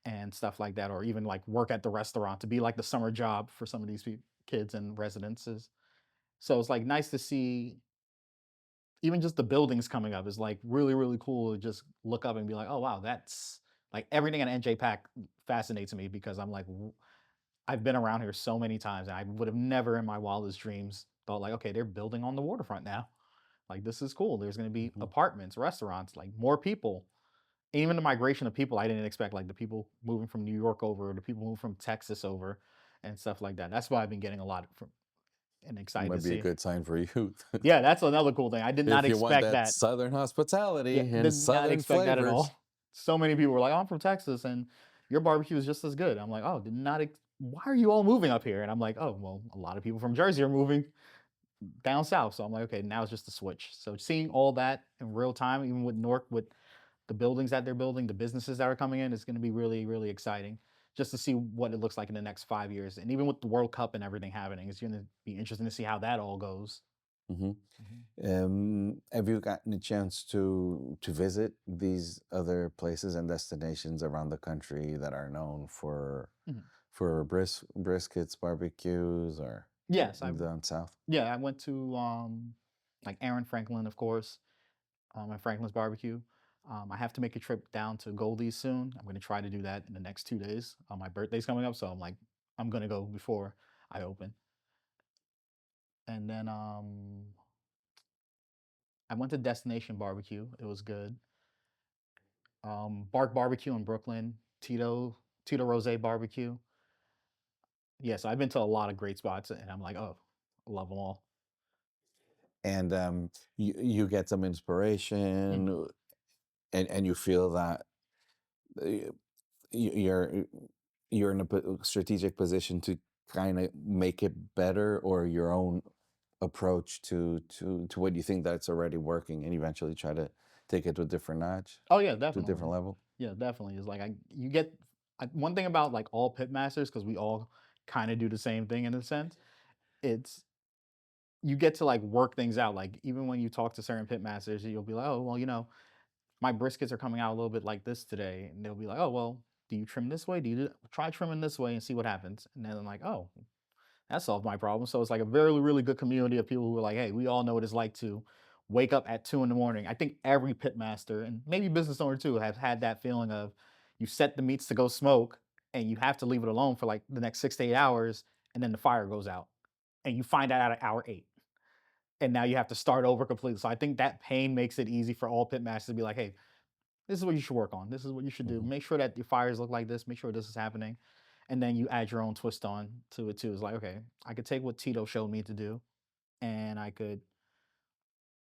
and stuff like that, or even like work at the restaurant to be like the summer job for some of these kids and residences. So it's like nice to see even just the buildings coming up is like really, really cool to just look up and be like, oh, wow, that's like everything at NJ Pack fascinates me because I'm like, I've been around here so many times and I would have never in my wildest dreams thought like, okay, they're building on the waterfront now. Like, this is cool. There's going to be Mhm. apartments, restaurants, like more people. Even the migration of people, I didn't expect like the people moving from New York over, the people moving from Texas over, and stuff like that. That's why I've been getting a lot from and excited to Might be a see. good sign for you. Yeah, that's another cool thing. I did not If you want expect that that. southern Yeah, hospitality and did not southern expect that at flavors. all. So many people were like, "Oh, I'm from Texas, and your barbecue is just as good." I'm like, "Oh, did not. Why are you all moving up here?" And I'm like, "Oh, well, a lot of people from Jersey are moving down south." So I'm like, "Okay, now it's just a switch." So seeing all that in real time, even with Newark, with the buildings that they're building, the businesses that are coming in, is going to be really, really exciting. Just to see what it looks like in the next 5 years, and even with the World Cup and everything happening, it's going to be interesting to see how that all goes. Mhm. Mhm. Have you gotten a chance to visit these other places and destinations around the country that are known Mhm. for briskets, barbecues, or Yes, I down south? yeah, I went to like Aaron Franklin, of course, at Franklin's Barbecue. I have to make a trip down to Goldie's soon. I'm going to try to do that in the next 2 days. My birthday's coming up, so I'm like, I'm going to go before I open. And then I went to Destination Barbecue. It was good. Bark Barbecue in Brooklyn, Tito Rose Barbecue. Yeah, so I've been to a lot of great spots, and I'm like, oh, I love them all. And you get some inspiration, Mhm. and you feel that uh, you're in a strategic position to kind of make it better, or your own approach to what you think that's already working, and eventually try to take it to a different notch, Oh yeah, to a different definitely. level. Yeah, definitely. It's like you get. one thing about like all pit masters, because we all kind of do the same thing in a sense, it's you get to like work things out. Like even when you talk to certain pit masters, you'll be like, oh well, my briskets are coming out a little bit like this today, and they'll be like, oh well, do you trim this way? Try trimming this way and see what happens? And then I'm like, oh, that solved my problem. So it's like a very, really good community of people who are like, hey, we all know what it's like to wake up at 2 in the morning. I think every pitmaster and maybe business owner too have had that feeling of you set the meats to go smoke and you have to leave it alone for like the next 6 to 8 hours, and then the fire goes out and you find out at hour 8. And now you have to start over completely. So I think that pain makes it easy for all pitmasters to be like, hey, this is what you should work on. This is what you should do. Hmm. Make sure that your fires look like this. Make sure this is happening. And then you add your own twist on to it too. It's like, okay, I could take what Tito showed me to do and I could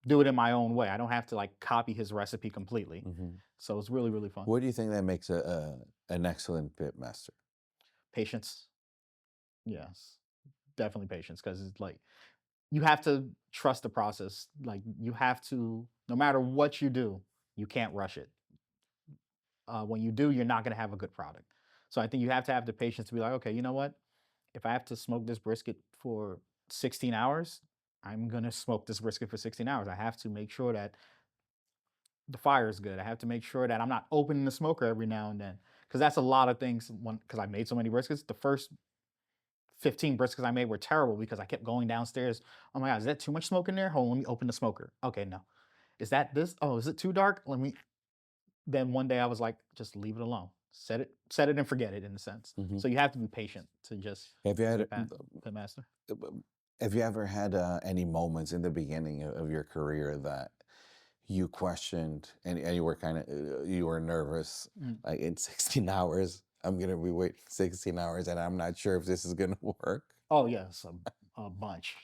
do it in my own way. I don't have to like copy his recipe completely. Hmm. So it's really, really fun. What do you think that makes an excellent pit master? Patience. Yes. Definitely patience. Cause it's like you have to trust the process. Like you have to, no matter what you do, you can't rush it. When you do, you're not going to have a good product. So I think you have to have the patience to be like, okay, you know what? If I have to smoke this brisket for 16 hours, I'm going to smoke this brisket for 16 hours. I have to make sure that the fire is good. I have to make sure that I'm not opening the smoker every now and then. Because that's a lot of things. Because I made so many briskets. The first 15 briskets I made were terrible because I kept going downstairs. Oh my God, is that too much smoke in there? Hold on, let me open the smoker. Okay, no. Is that this? Oh, is it too dark? Let me. Then one day I was like, just leave it alone. Set it and forget it in a sense. Hmm. So you have to be patient to just Have you be a had pit master. have you ever had any moments in the beginning of your career that you questioned and you were kind of you were nervous, Mm. like in 16 hours I'm gonna be waiting 16 hours and I'm not sure if this is gonna work? Oh yes, a bunch,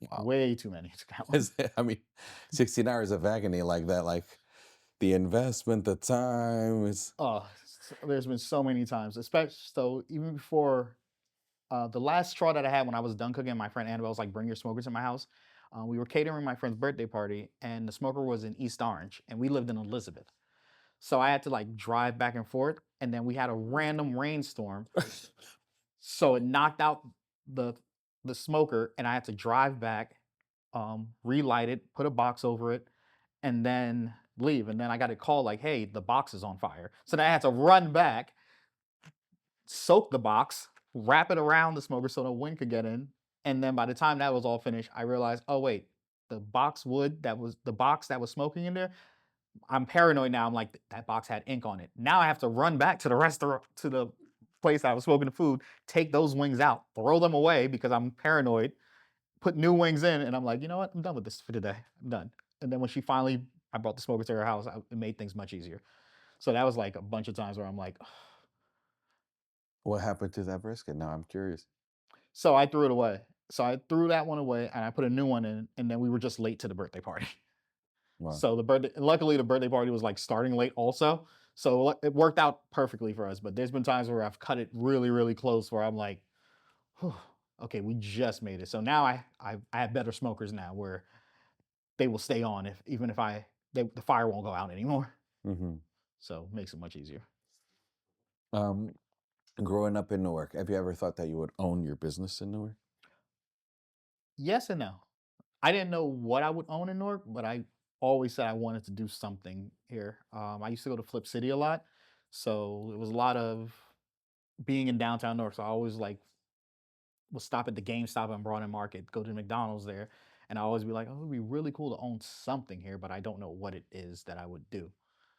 Wow. way too many to count. I mean, 16 hours of agony like that, like the investment, the time is. Oh, there's been so many times, especially so even before the last straw that I had when I was done cooking. My friend Annabelle was like, "Bring your smokers to my house." We were catering my friend's birthday party, and the smoker was in East Orange, and we lived in Elizabeth. So I had to like drive back and forth, and then we had a random rainstorm, so it knocked out the the smoker, and I had to drive back, relight it, put a box over it, and then leave. And then I got a call like, "Hey, the box is on fire." So then I had to run back, soak the box, wrap it around the smoker so the wind could get in. And then by the time that was all finished, I realized, oh wait, the box that was smoking in there. I'm paranoid now. I'm like, that box had ink on it. Now I have to run back to the restaurant, to the place I was smoking the food, take those wings out, throw them away because I'm paranoid, put new wings in, and I'm like, you know what? I'm done with this for today. I'm done. And then when I brought the smoker to her house, it made things much easier. So that was like a bunch of times where I'm like, What happened to that brisket? Now I'm curious. so I threw it away. So I threw that one away and I put a new one in, and then we were just late to the birthday party. Wow. So luckily the birthday party was like starting late also. So it worked out perfectly for us. But there's been times where I've cut it really, really close where I'm like, "Whew, okay, we just made it." So now I have better smokers now where they will stay on if even if the fire won't go out anymore. Hmm. So it makes it much easier. um Growing up in Newark, have you ever thought that you would own your business in Newark? Yes and no. I didn't know what I would own in Newark, but I always said I wanted to do something here. I used to go to Flip City a lot, so it was a lot of being in downtown Newark. So I always like would stop at the GameStop and Broad and Market, go to McDonald's there, and I always be like, "Oh, it would be really cool to own something here," but I don't know what it is that I would do.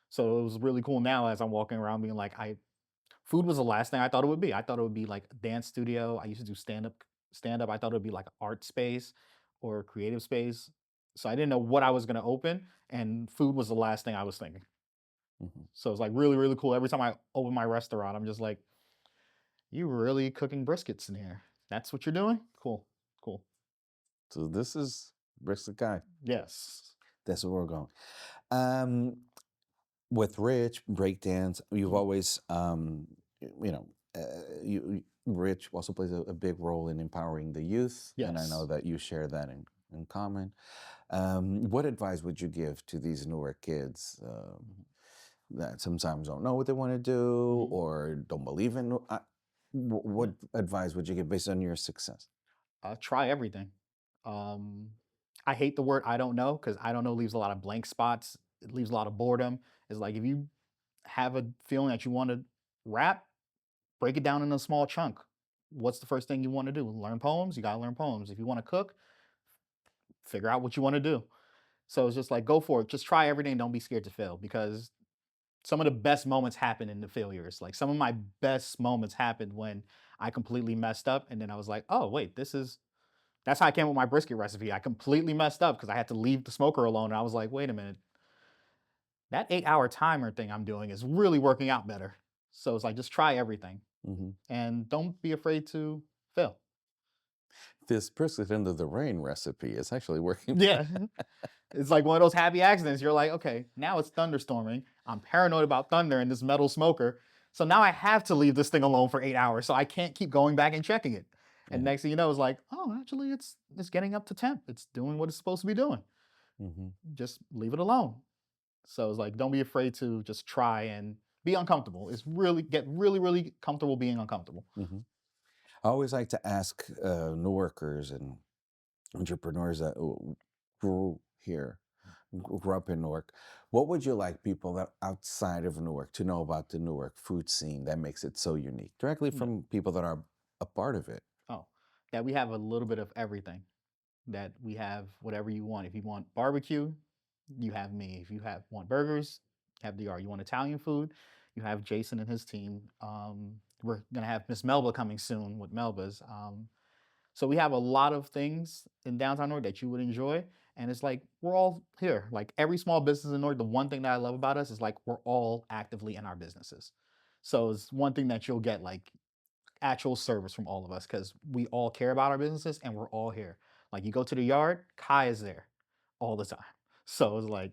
So it was really cool now as I'm walking around being like, I food was the last thing I thought it would be. I thought it would be like a dance studio. I used to do stand up. I thought it would be like an art space or a creative space. So I didn't know what I was going to open, and food was the last thing I was thinking. Hmm. So it's like really, really cool. Every time I open my restaurant, I'm just like, you really cooking briskets in here? That's what you're doing? Cool. Cool. So this is Brisket Guy. Yes. That's where we're going. Um, with Rich breakdance, you've Mhm. always, you know, Rich also plays a big role in empowering the youth, and I know Yes. that you share that in common. What advice would you give to these newer kids? that sometimes don't know what they want to do Mhm. or don't believe in? What Yeah. advice would you give based on your success? Try everything. Um, I hate the word I don't know because I don't know leaves a lot of blank spots. It leaves a lot of boredom. It's like if you have a feeling that you want to rap, break it down in a small chunk. What's the first thing you want to do? Learn poems? You got to learn poems. If you want to cook, figure out what you want to do. So it's just like go for it. Just try everything. Don't be scared to fail because some of the best moments happen in the failures. Like some of my best moments happened when I completely messed up and then I was like, "Oh, wait, that's how I came up with my brisket recipe." I completely messed up because I had to leave the smoker alone and I was like, "Wait a minute. That 8-hour timer thing I'm doing is really working out better." So it's like just try everything Hmm. and don't be afraid to fail. This brisket under the rain recipe is actually working. Yeah. It's like one of those happy accidents. You're like, okay, now it's thunderstorming. I'm paranoid about thunder in this metal smoker. So now I have to leave this thing alone for 8 hours. So I can't keep going back and checking it. And Yeah. next thing you know, it's like, oh, actually, it's getting up to temp. It's doing what it's supposed to be doing. Hmm. Just leave it alone. So it's like, don't be afraid to just try and be uncomfortable. It's really get really, really comfortable being uncomfortable. Hmm. I always like to ask new workers and entrepreneurs that grew here, grew up in Newark, what would you like people that outside of Newark to know about the Newark food scene that makes it so unique? Directly Yeah. from people that are a part of it. Oh, that we have a little bit of everything. That we have whatever you want. If you want barbecue, you have me. If you want burgers, have DR. You want Italian food, you have Jason and his team. We're gonna have Miss Melba coming soon with Melba's. So we have a lot of things in downtown North that you would enjoy, and it's like we're all here. Like every small business in North, the one thing that I love about us is like we're all actively in our businesses. So it's one thing that you'll get like actual service from all of us because we all care about our businesses and we're all here. Like you go to the yard, Kai is there all the time. So it's like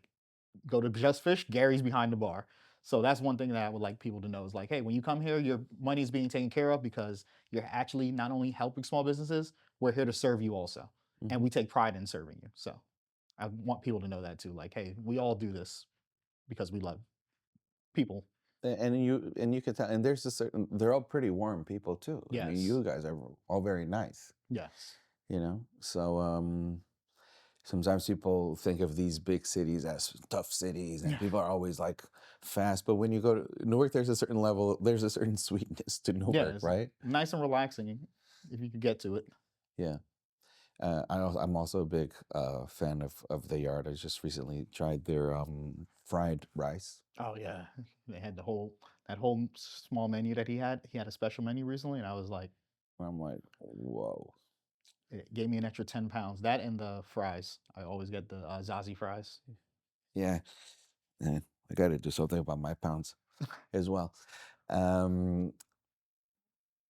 go to Just Fish, Gary's behind the bar. So that's one thing that I would like people to know is like, hey, when you come here, your money is being taken care of because you're actually not only helping small businesses, we're here to serve you also. And Hmm. we take pride in serving you. So I want people to know that too. Like, hey, we all do this because we love people. And you can tell, and there's a certain, they're all pretty warm people too. I mean, Yes. you guys are all very nice, Yes. So sometimes people think of these big cities as tough cities, and Yeah. people are always like fast. But when you go to Newark, there's a certain level, there's a certain sweetness to Yeah. Newark, It's right? nice and relaxing if you could get to it. Yeah. I'm also a big fan of the yard. I just recently tried their fried rice. Oh yeah, they had that whole small menu that he had. He had a special menu recently, and I was like, I'm like, whoa. it gave me an extra 10 pounds. That and the fries. I always get the Zazie fries. Yeah, eh, I got to do something about my pounds as well. Um,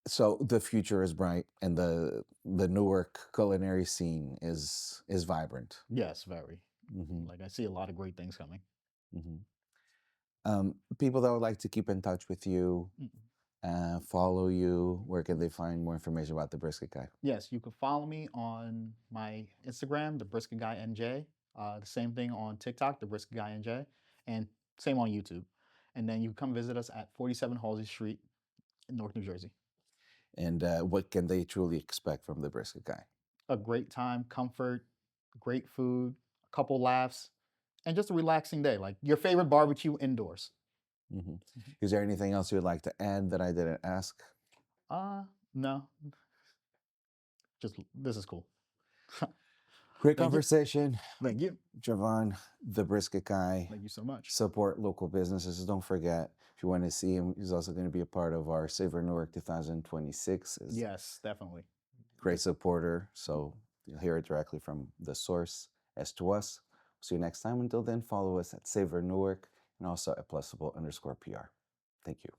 so the future is bright, and the Newark culinary scene is vibrant. Yes, very. Hmm. Like I see a lot of great things coming. Hmm. People that would like to keep in touch with you, Mm. follow you, where can they find more information about the Brisket Guy? Yes, you can follow me on my Instagram, the Brisket Guy NJ. The same thing on TikTok, the Brisket Guy NJ, and same on YouTube. And then you come visit us at 47 Halsey Street in North New Jersey. And what can they truly expect from the Brisket Guy? A great time, comfort, great food, a couple laughs, and just a relaxing day. Like your favorite barbecue indoors. Hmm. Mhm. Is there anything else you would like to add that I didn't ask? Uh, no, just this is cool. Great Thank you. conversation, Thank you. Javon, the Brisket Guy. Thank you so much. Support local businesses. Don't forget, if you want to see him, he's also going to be a part of our Savor Newark 2026. Is Yes, definitely. great supporter. So you'll hear it directly from the source as to us. See you next time. Until then, follow us at Savor Newark and also at Plusable_PR. Thank you.